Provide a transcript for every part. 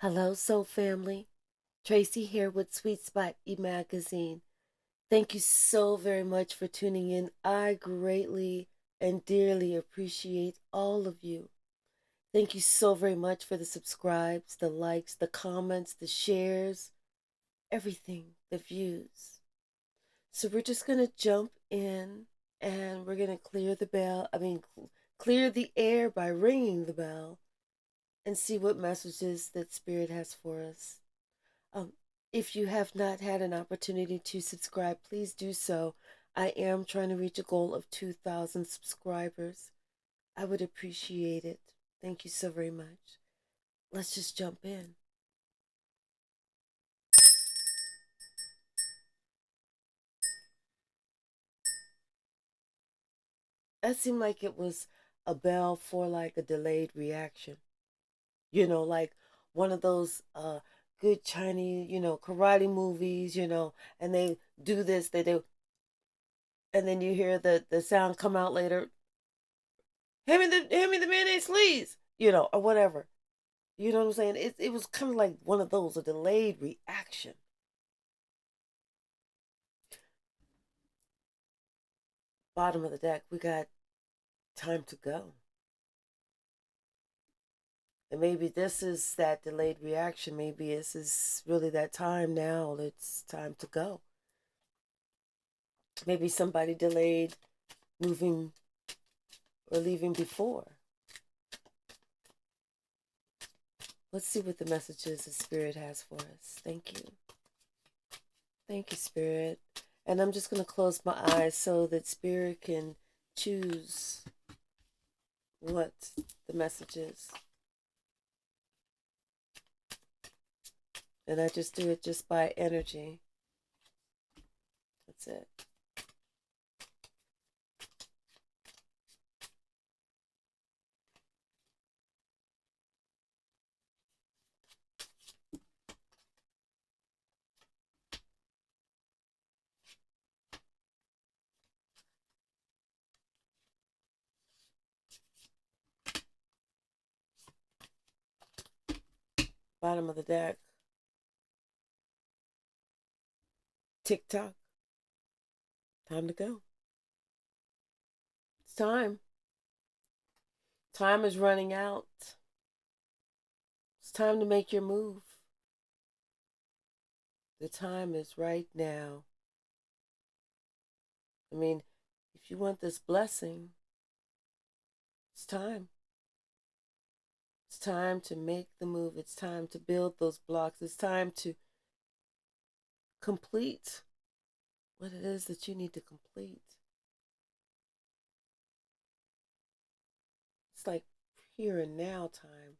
Hello, Soul Family. Tracy here with Sweet Spot e-magazine. Thank you so very much for tuning in. I greatly and dearly appreciate all of you. Thank you so very much for the subscribes, the likes, the comments, the shares, everything, the views. So we're just going to jump in and we're going to clear the bell. Clear the air by ringing the bell and see what messages that Spirit has for us. Um, if you have not had an opportunity to subscribe, please do so. I am trying to reach a goal of 2,000 subscribers. I would appreciate it. Thank you so very much. Let's just jump in. That seemed like it was a bell for like a delayed reaction. Like one of those good Chinese, karate movies, and they do this, they do, and then you hear the sound come out later. Hand me the mayonnaise, please. Or whatever. You know what I'm saying? It was kind of like one of those, a delayed reaction. Bottom of the deck, we got time to go. And maybe this is that delayed reaction. Maybe this is really that time now. It's time to go. Maybe somebody delayed moving or leaving before. Let's see what the messages the Spirit has for us. Thank you. Thank you, Spirit. And I'm just going to close my eyes so that Spirit can choose what the message is. And I just do it just by energy. That's it. Bottom of the deck. Tick tock. Time to go. It's time. Time is running out. It's time to make your move. The time is right now. If you want this blessing, it's time. It's time to make the move. It's time to build those blocks. It's time to complete what it is that you need to complete. It's like here and now time.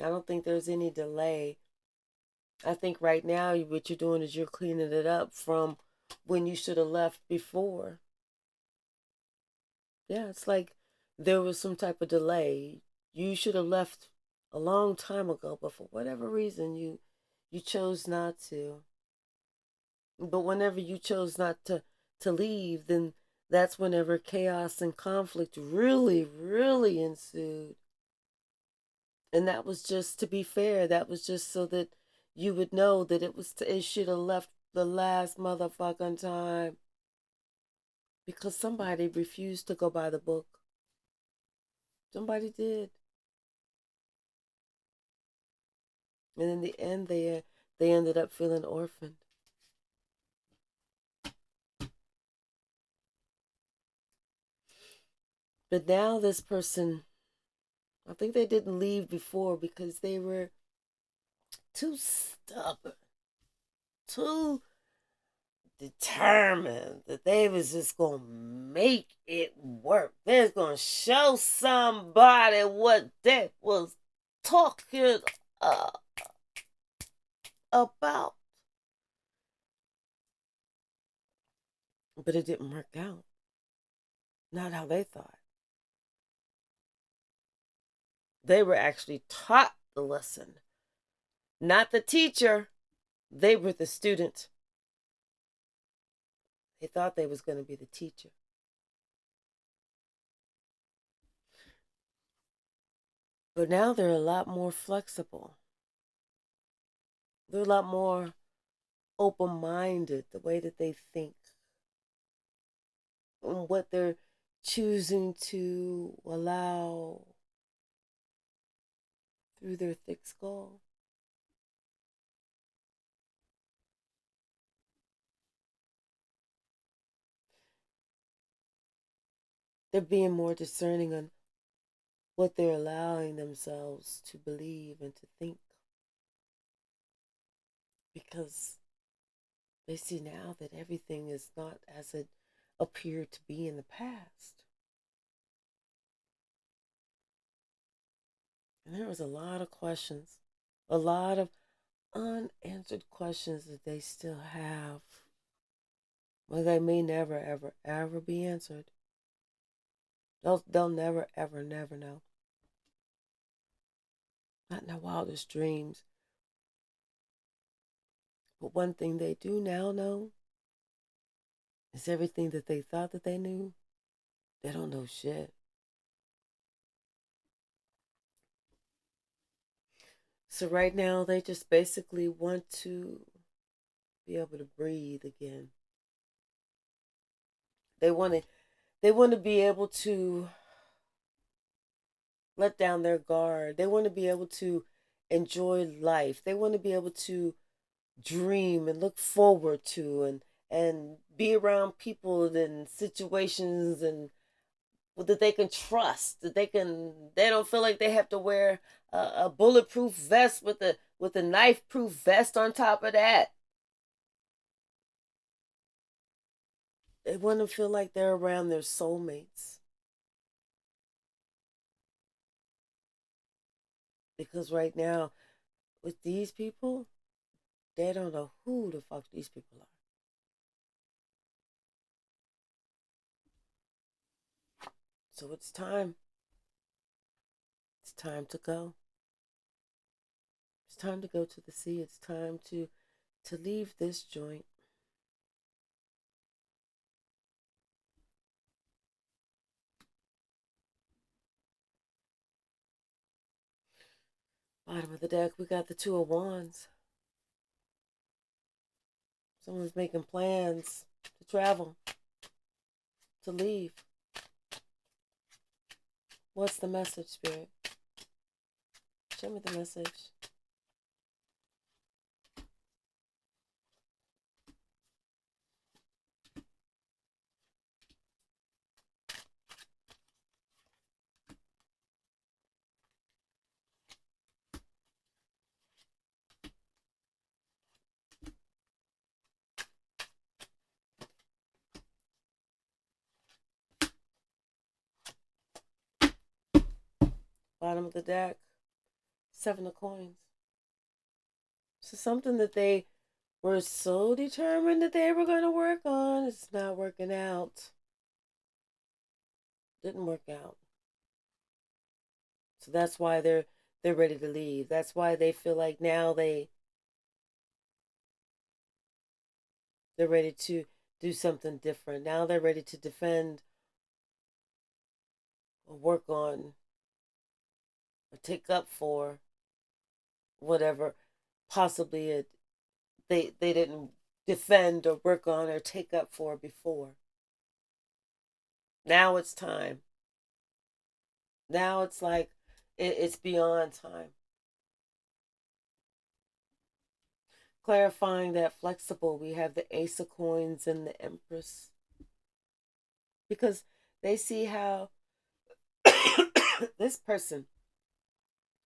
I don't think there's any delay. I think right now what you're doing is you're cleaning it up from when you should have left before. Yeah, it's like there was some type of delay. You should have left a long time ago, but for whatever reason you chose not to. But whenever you chose not to leave, then that's whenever chaos and conflict really, really ensued. And that was just, to be fair, that was just so that you would know that it should have left the last motherfucking time because somebody refused to go by the book. Somebody did. And in the end, they ended up feeling orphaned. But now this person, I think they didn't leave before because they were too stubborn, too determined that they was just gonna make it work. They're gonna show somebody what they was talking about. But it didn't work out. Not how they thought. They were actually taught the lesson. Not the teacher. They were the student. They thought they was going to be the teacher. But now they're a lot more flexible. They're a lot more open-minded, the way that they think and what they're choosing to allow through their thick skull. They're being more discerning on what they're allowing themselves to believe and to think, because they see now that everything is not as it appeared to be in the past. And there was a lot of questions, a lot of unanswered questions that they still have. Well, they may never, ever, ever be answered. They'll never, ever, never know. Not in their wildest dreams. But one thing they do now know is everything that they thought that they knew, they don't know shit. So right now, they just basically want to be able to breathe again. They want to be able to let down their guard. They want to be able to enjoy life. They want to be able to dream and look forward to, and be around people and situations and that they can trust, that they don't feel like they have to wear a bulletproof vest with a knife proof vest on top of that. They want to feel like they're around their soulmates. Because right now, with these people, they don't know who the fuck these people are. So it's time. It's time to go. It's time to go to the sea. It's time to leave this joint. Bottom of the deck, we got the Two of Wands. Someone's making plans to travel, to leave. What's the message, Spirit? Show me the message. Bottom of the deck, Seven of Coins. So something that they were so determined that they were going to work on, it's not working out. Didn't work out. So that's why they're ready to leave. That's why they feel like now they're ready to do something different. Now they're ready to defend or work on or take up for whatever possibly they didn't defend or work on or take up for before. Now it's time. Now it's like it's beyond time. Clarifying that flexible, we have the Ace of Coins and the Empress. Because they see how this person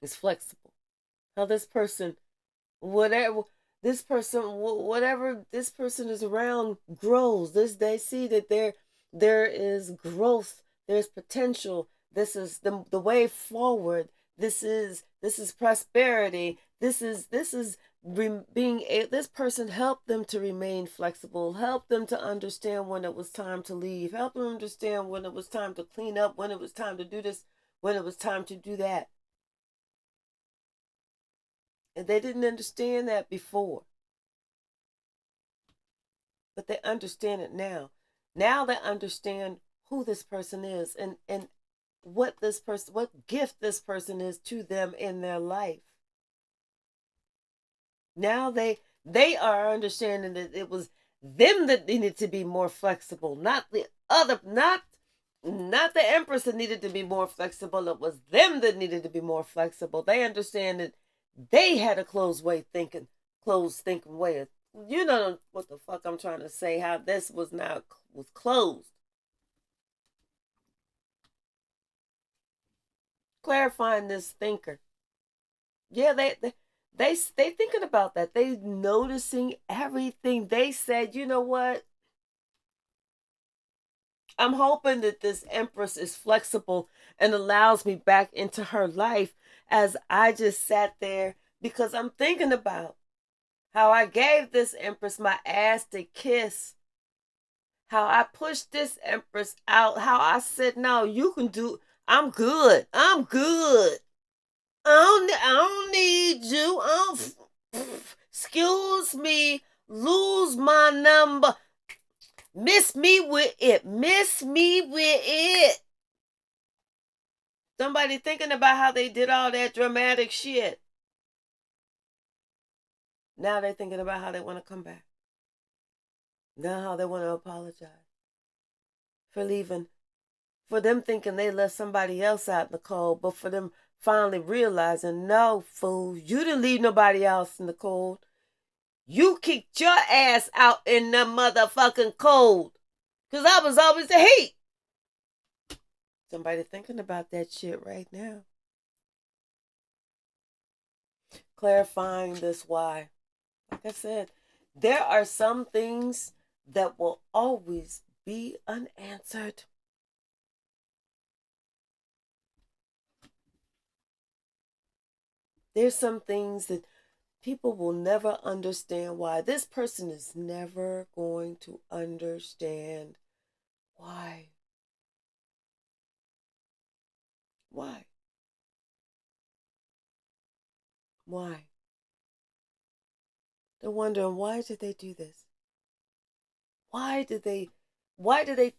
is flexible. How this person, whatever whatever this person is around grows. They see that there is growth, there's potential. This is the way forward. This is prosperity. This is being this person helped them to remain flexible, helped them to understand when it was time to leave, helped them understand when it was time to clean up, when it was time to do this, when it was time to do that. And they didn't understand that before, but they understand it now. Now they understand who this person is, and what this person, what gift this person is to them in their life. Now they are understanding that it was them that needed to be more flexible, not the other, not the empress that needed to be more flexible. It was them that needed to be more flexible. They understand that they had a closed thinking way of, you know what the fuck I'm trying to say, how this was closed. Clarifying this thinker. Yeah, they thinking about that. They noticing everything. They said, you know what? I'm hoping that this empress is flexible and allows me back into her life as I just sat there because I'm thinking about how I gave this empress my ass to kiss, how I pushed this empress out, how I said, no, you can do, I'm good. I'm good. I don't need you. Excuse me. Lose my number. Miss me with it. Miss me with it. Somebody thinking about how they did all that dramatic shit. Now they're thinking about how they want to come back. Now how they want to apologize for leaving. For them thinking they left somebody else out in the cold, but for them finally realizing, no, fool, you didn't leave nobody else in the cold. You kicked your ass out in the motherfucking cold. Because I was always the heat. Somebody thinking about that shit right now. Clarifying this why. Like I said, there are some things that will always be unanswered. There's some things that people will never understand why. This person is never going to understand why. Why? Why? They're wondering, why did they do this? Why did they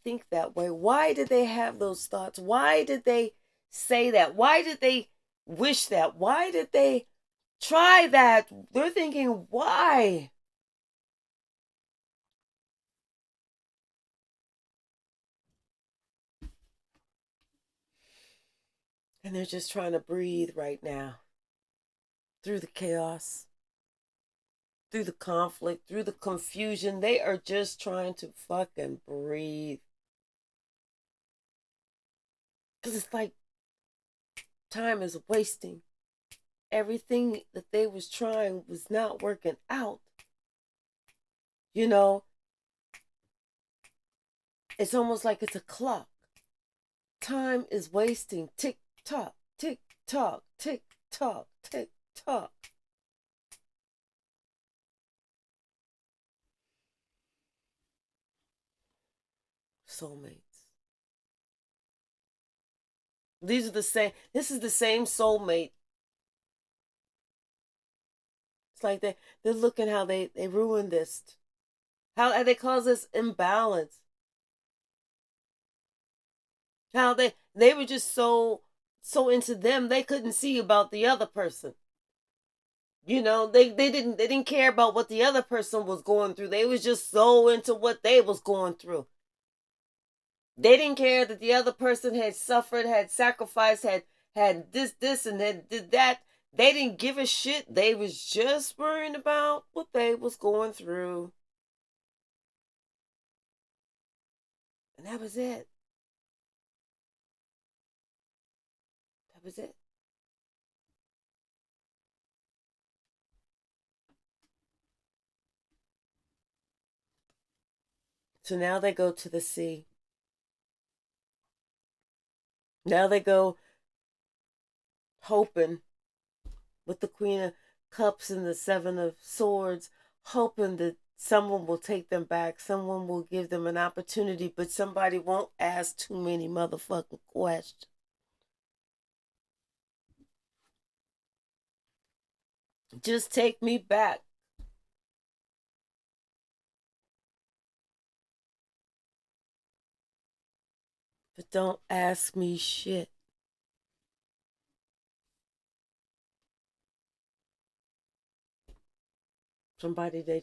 think that way? Why did they have those thoughts? Why did they say that? Why did they wish that? Why did they try that? They're thinking, why? And they're just trying to breathe right now through the chaos, through the conflict, through the confusion. They are just trying to fucking breathe. Because it's like time is wasting. Everything that they was trying was not working out. You know, it's almost like it's a clock. Time is wasting. Tick tock, tick tock, tick tock, tick tock. Soulmates. These are the same. This is the same soulmate. It's like they're looking how they ruined this. How they cause this imbalance. How they were just so into them they couldn't see about the other person. You know, they didn't care about what the other person was going through. They was just so into what they was going through. They didn't care that the other person had suffered, had sacrificed, had this and had did that. They didn't give a shit. They was just worrying about what they was going through. And that was it. That was it. So now they go to the sea. Now they go hoping with the Queen of Cups and the Seven of Swords, hoping that someone will take them back, someone will give them an opportunity, but somebody won't ask too many motherfucking questions. Just take me back. But don't ask me shit. Somebody they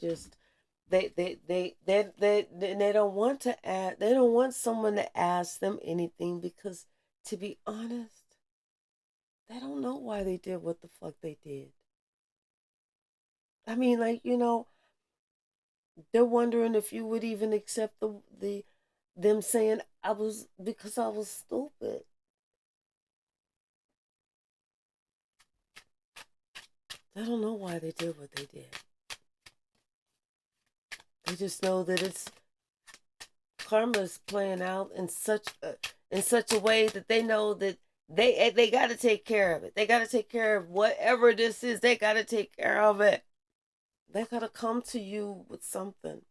don't want to ask, they don't want someone to ask them anything, because to be honest, they don't know why they did what the fuck they did. I mean, like, they're wondering if you would even accept the them saying I was, because I was stupid. They don't know why they did what they did. They just know that it's karma's playing out in such a way that they know that they got to take care of it. They got to take care of whatever this is. They got to take care of it. They got to come to you with something.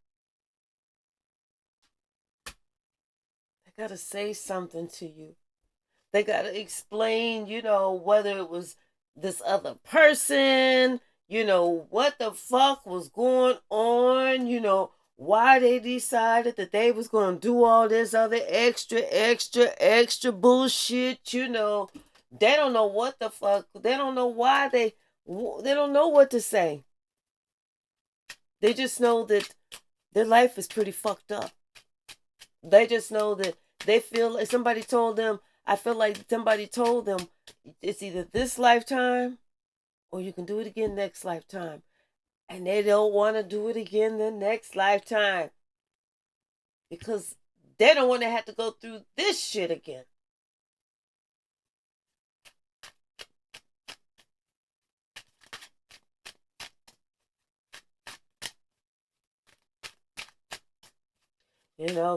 They got to say something to you. They got to explain, whether it was this other person, what the fuck was going on, why they decided that they was going to do all this other extra bullshit, They don't know what the fuck, they don't know why they don't know what to say. They just know that their life is pretty fucked up. They just know that they feel like somebody told them, I feel like somebody told them, it's either this lifetime or you can do it again next lifetime. And they don't want to do it again the next lifetime, because they don't want to have to go through this shit again.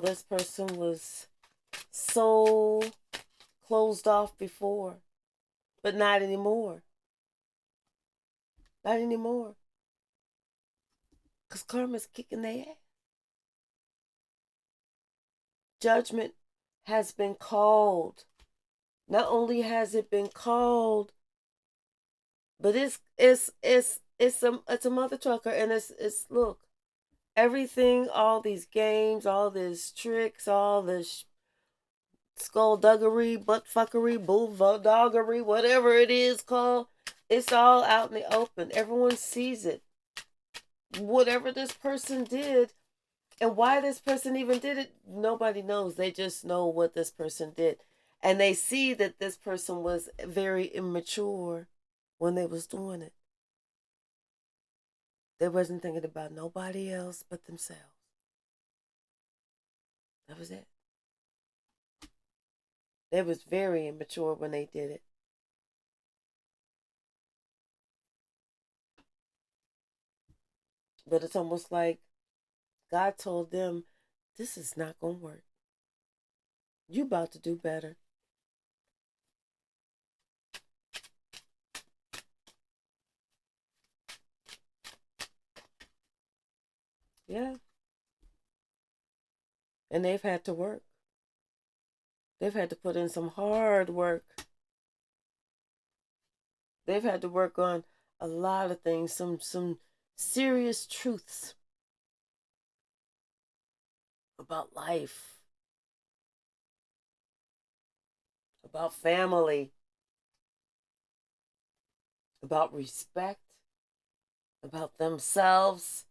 This person was so closed off before, but not anymore. Not anymore. Because karma's kicking their ass. Judgment has been called. Not only has it been called, but it's a mother trucker, and it's look, everything, all these games, all these tricks, all this skullduggery, buttfuckery, bulldoggery, whatever it is called, it's all out in the open. Everyone sees it. Whatever this person did, and why this person even did it, nobody knows. They just know what this person did. And they see that this person was very immature when they was doing it. They wasn't thinking about nobody else but themselves. That was it. They was very immature when they did it. But it's almost like God told them, this is not going to work. You about to do better. Yeah. And they've had to work. They've had to put in some hard work. They've had to work on a lot of things, some serious truths about life, about family, about respect, about themselves,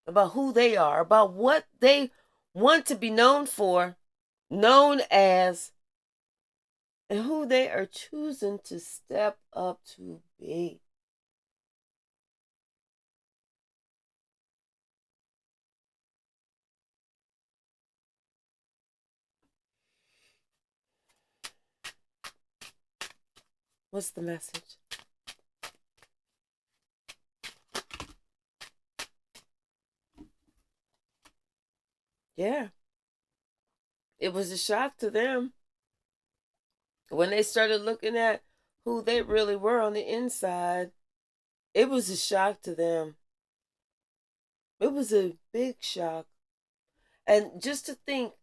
about who they are, about what they want to be known for, known as, and who they are choosing to step up to be. What's the message? Yeah. It was a shock to them when they started looking at who they really were on the inside. It was a shock to them. It was a big shock. And just to think,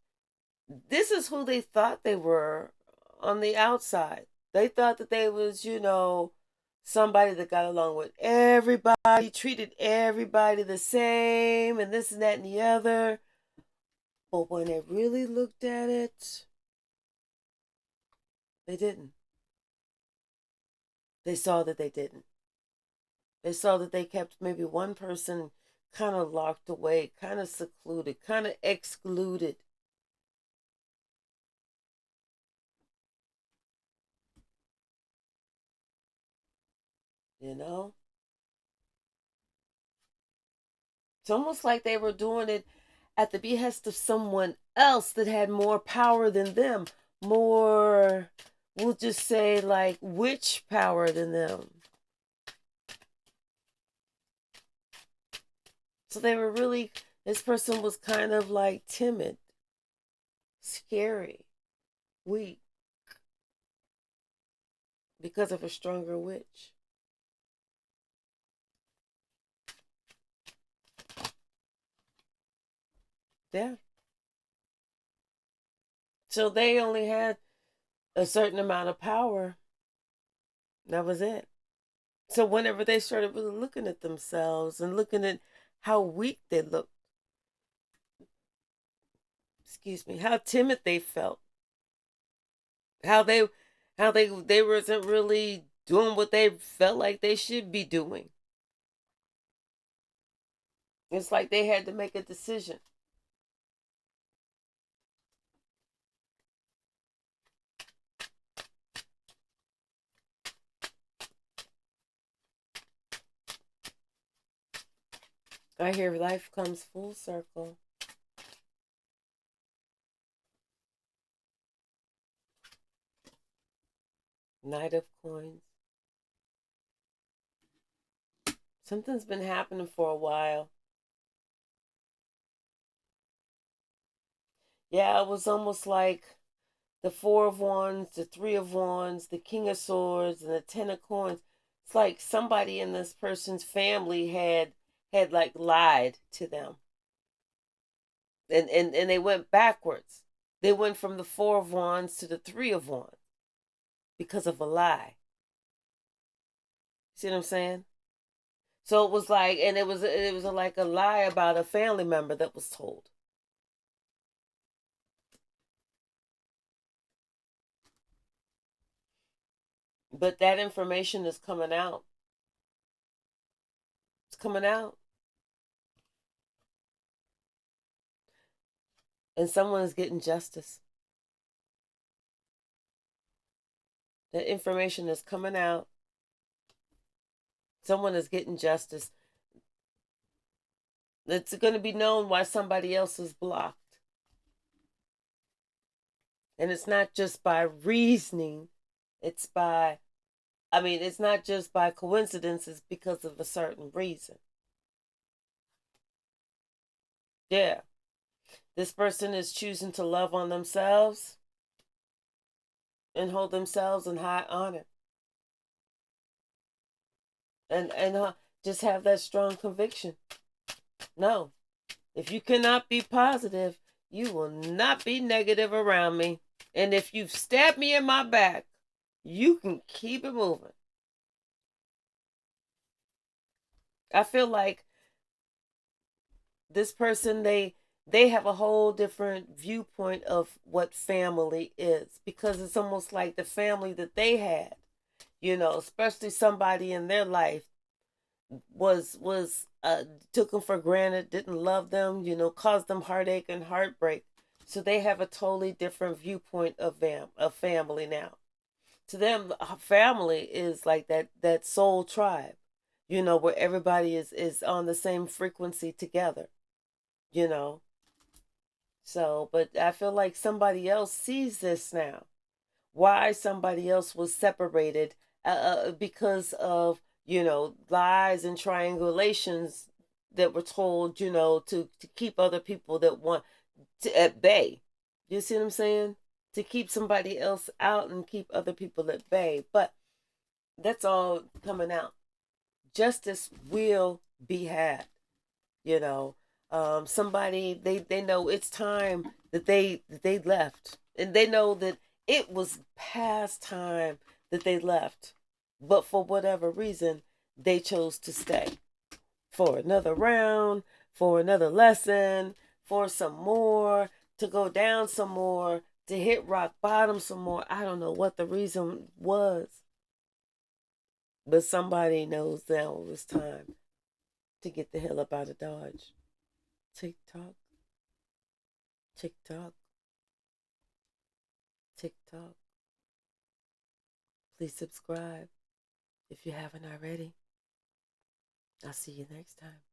this is who they thought they were on the outside. They thought that they was, somebody that got along with everybody, treated everybody the same, and this and that and the other. But when they really looked at it, they didn't. They saw that they didn't. They saw that they kept maybe one person kind of locked away, kind of secluded, kind of excluded. You know? It's almost like they were doing it at the behest of someone else that had more power than them, more, we'll just say, like witch power than them. So they were really, this person was kind of like timid, scary, weak because of a stronger witch. Yeah. So they only had a certain amount of power. That was it. So whenever they started really looking at themselves and looking at how weak they looked, excuse me, how timid they felt, how they wasn't really doing what they felt like they should be doing. It's like they had to make a decision. I hear life comes full circle. Knight of coins. Something's been happening for a while. Yeah, it was almost like the Four of Wands, the Three of Wands, the King of Swords, and the Ten of Coins. It's like somebody in this person's family had like lied to them. And they went backwards. They went from the Four of Wands to the Three of Wands because of a lie. See what I'm saying? So it was like, and it was like a lie about a family member that was told. But that information is coming out. It's coming out. And someone is getting justice. That information is coming out. Someone is getting justice. It's going to be known why somebody else is blocked. And it's not just by reasoning, it's by, I mean, it's not just by coincidence, it's because of a certain reason. Yeah. This person is choosing to love on themselves and hold themselves in high honor. And just have that strong conviction. No, if you cannot be positive, you will not be negative around me. And if you've stabbed me in my back, you can keep it moving. I feel like this person, they have a whole different viewpoint of what family is, because it's almost like the family that they had, especially somebody in their life was took them for granted, didn't love them, caused them heartache and heartbreak. So they have a totally different viewpoint of family now. To them, family is like that soul tribe, where everybody is on the same frequency together, you know. So, but I feel like somebody else sees this now. Why somebody else was separated because of, lies and triangulations that were told, to keep other people that want to at bay. You see what I'm saying? To keep somebody else out and keep other people at bay. But that's all coming out. Justice will be had. You know, somebody, they know it's time that they left, and they know that it was past time that they left, but for whatever reason they chose to stay for another round, for another lesson, for some more, to go down some more, to hit rock bottom some more. I don't know what the reason was, But somebody knows now it was time to get the hell up out of Dodge. Tick tock, tick tock, tick tock. Please subscribe if you haven't already. I'll see you next time.